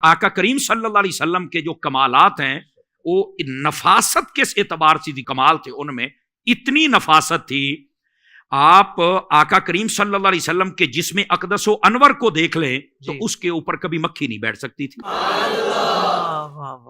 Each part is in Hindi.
आका करीम सल्लल्लाहु अलैहि वसल्लम के जो कमालात हैं वो नफासत के एतबार से कमाल थे, उनमें इतनी नफासत थी। आप आका करीम सल्लल्लाहु अलैहि वसल्लम के जिस्म अक़दस व अनवर को देख लें तो उसके ऊपर कभी मक्खी नहीं बैठ सकती थी।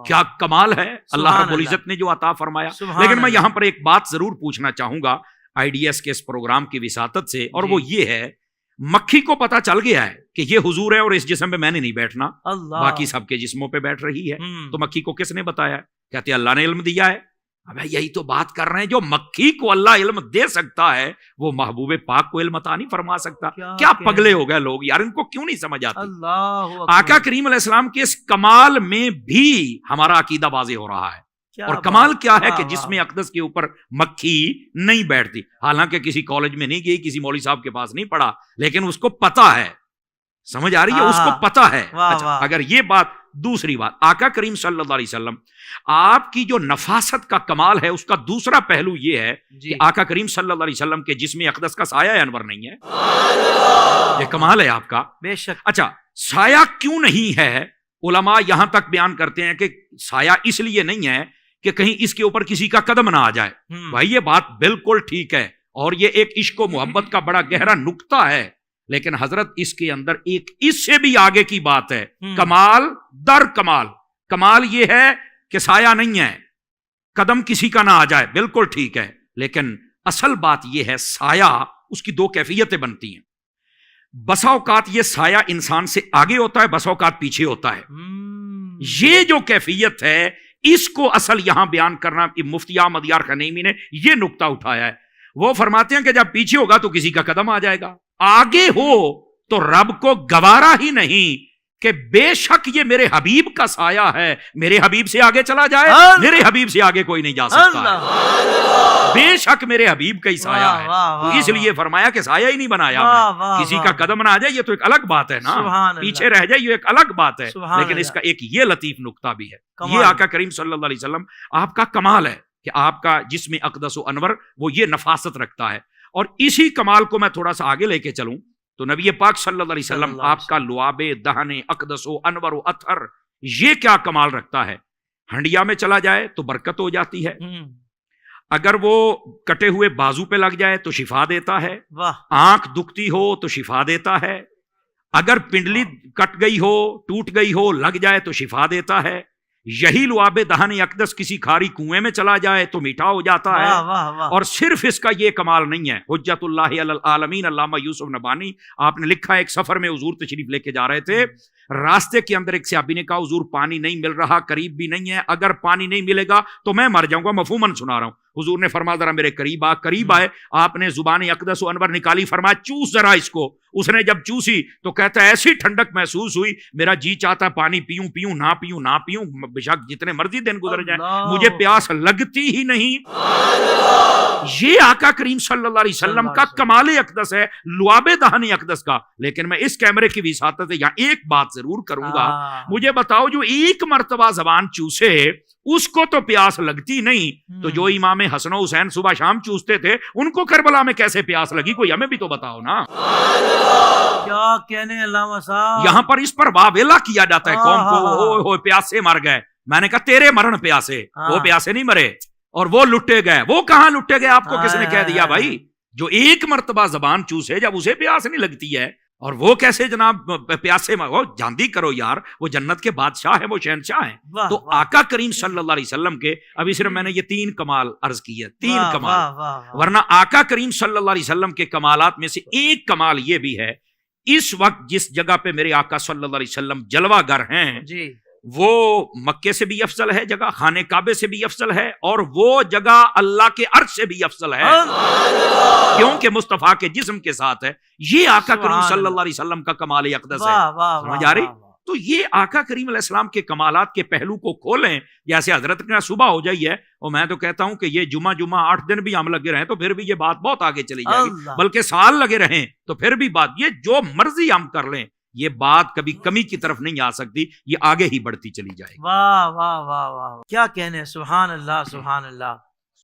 क्या कमाल है अल्लाह रब्बुल इज्जत ने जो अता फरमाया। लेकिन मैं यहां पर एक बात जरूर पूछना चाहूंगा आईडीएस के इस प्रोग्राम की विसातत से, और वो ये है, मक्खी को पता चल गया है कि ये हुजूर है और इस जिस्म में मैंने नहीं बैठना, बाकी सबके जिस्मों पे बैठ रही है, तो मक्खी को किसने बताया? कहते अल्लाह ने इल्म दिया है। अब यही तो बात कर रहे हैं, जो मक्खी को अल्लाह इल्म दे सकता है वो महबूब पाक को इल्म अता नहीं फरमा सकता। क्या पगले हो गए लोग यार, इनको क्यों नहीं समझ आती। आका करीम अलैहिस्सलाम के इस कमाल में भी हमारा अकीदा वाज़े हो रहा है। और कमाल क्या है कि जिसमें अक़दस के ऊपर मक्खी नहीं बैठती। हालांकि किसी कॉलेज में नहीं गई, किसी मौलवी साहब के पास नहीं पढ़ा, लेकिन उसको पता है, समझ आ रही है, उसको पता है। अच्छा, अगर ये बात, दूसरी बात, आका करीम सल्लल्लाहु अलैहि वसल्लम आपकी जो नफासत का कमाल है उसका दूसरा पहलू ये है कि आका करीम सल्लल्लाहु अलैहि वसल्लम के जिस्म अक़दस का साया अनवर नहीं है। ये कमाल है आपका, बेशक। अच्छा, साया क्यों नहीं है? उलमा यहां तक बयान करते हैं कि साया इसलिए नहीं है कि कहीं इसके ऊपर किसी का कदम ना आ जाए। भाई ये बात बिल्कुल ठीक है और ये एक इश्क व मोहब्बत का बड़ा गहरा नुक्ता है, लेकिन हजरत इसके अंदर एक इससे भी आगे की बात है। कमाल दर कमाल, कमाल ये है कि साया नहीं है, कदम किसी का ना आ जाए, बिल्कुल ठीक है, लेकिन असल बात यह है साया, उसकी दो कैफियतें बनती हैं। बसा औकात ये साया इंसान से आगे होता है, बसा औकात पीछे होता है। ये जो कैफियत है इसको असल यहां बयान करना, मुफ्ती अहमद यार खनैमी ने यह नुक्ता उठाया है। वो फरमाते हैं कि जब पीछे होगा तो किसी का कदम आ जाएगा, आगे हो तो रब को गवारा ही नहीं कि बेशक ये मेरे हबीब का साया है, मेरे हबीब से आगे चला जाए, मेरे हबीब से आगे कोई नहीं जा सकता है। बेशक मेरे हबीब का ही साया है, तो इसलिए फरमाया कि साया ही नहीं बनाया, किसी का कदम ना आ जाए, ये तो एक अलग बात है ना, पीछे रह जाए ये एक अलग बात है, लेकिन इसका एक ये लतीफ नुक्ता भी है। ये आका करीम सल्लल्लाहु अलैहि वसल्लम आपका कमाल है कि आपका जिस्म अक़दस व अनवर वो ये नफासत रखता है। और इसी कमाल को मैं थोड़ा सा आगे लेके चलूं तो नबी पाक सल्लल्लाहु अलैहि वसल्लम आपका लुआबे दहने अक़दस व अनवर व अथर ये क्या कमाल रखता है। हंडिया में चला जाए तो बरकत हो जाती है, अगर वो कटे हुए बाजू पे लग जाए तो शिफा देता है, आंख दुखती हो तो शिफा देता है, अगर पिंडली कट गई हो, टूट गई हो, लग जाए तो शिफा देता है। यही लुआबे दहने अक़दस किसी खारी कुएं में चला जाए तो मीठा हो जाता है। और सिर्फ इसका ये कमाल नहीं है, हुज्जतुल्लाहि अलल आलमीन अल्लामा यूसुफ नबानी आपने लिखा, एक सफर में हुजूर तशरीफ लेके जा रहे थे, रास्ते के अंदर एक सहाबी ने कहा हुजूर पानी नहीं मिल रहा, करीब भी नहीं है, अगर पानी नहीं मिलेगा तो मैं मर जाऊंगा, मफहूमन सुना रहा हूं। हुजूर ने फरमाया जरा मेरे करीब आ, करीब आए, आपने जुबान अक़दस व अनवर निकाली, फरमाया चूस जरा इसको। उसने जब चूसी तो कहता है ऐसी ठंडक महसूस हुई, मेरा जी चाहता पानी पीऊं पीऊं ना पीऊं ना पीऊं, बेशक जितने मर्जी दिन गुजर जाए मुझे प्यास लगती ही नहीं। ये आका करीम सल्लल्लाहु अलैहि वसल्लम का कमाल अक़दस है, लुआबे दहने अक़दस का। लेकिन मैं इस कैमरे की विसातत से यहां एक बात जरूर करूंगा, मुझे बताओ जो एक मर्तबा जबान चूसे उसको तो प्यास लगती नहीं, तो जो इमाम हसन हुसैन सुबह शाम चूसते थे उनको करबला में कैसे प्यास लगी, कोई हमें भी तो बताओ ना। क्या कहने अल्लामा साहब, यहां पर इस पर वावेला किया जाता है कौम को, ओ प्यासे मर गए। मैंने कहा तेरे मरण प्यासे, वो प्यासे नहीं मरे और वो लुटे गए। वो कहां लुटे गए, आपको किसने कह दिया भाई? जो एक मर्तबा जबान चूसे जब उसे प्यास नहीं लगती है, और वो कैसे जनाब प्यासे वो जांदी करो यार, वो जन्नत के बादशाह है, वो शहनशाह है। तो आका करीम सल्लल्लाहु अलैहि वसल्लम के, अभी सिर्फ मैंने ये 3 कमाल अर्ज किए, 3 कमाल, वरना आका करीम सल्लल्लाहु अलैहि वसल्लम के कमालात में से एक कमाल ये भी है, इस वक्त जिस जगह पे मेरे आका सल्लल्लाहु अलैहि वसल्लम जलवागर हैं जी, वो मक्के से भी अफजल है जगह, खाने काबे से भी अफजल है, और वो जगह अल्लाह के अर्श से भी अफजल है, क्योंकि मुस्तफा के जिस्म के साथ है। ये आका करीम सल्लल्लाहु अलैहि वसल्लम का कमाल अक़दस है, समझ आ रही? तो ये आका करीम अलैहिस्सलाम के कमालात के पहलू को खोलें, जैसे हजरत के सुबह हो जाई है, और मैं तो कहता हूं कि ये जुमा 8 दिन भी हम लगे रहें तो फिर भी ये बात बहुत आगे चली जाएगी, बल्कि साल लगे रहें तो फिर भी बात, ये जो मर्जी हम कर लें ये बात कभी कमी की तरफ नहीं आ सकती, ये आगे ही बढ़ती चली जाएगी। वाह वाह वाह वाह, क्या कहने, सुभान अल्लाह सुभान अल्लाह।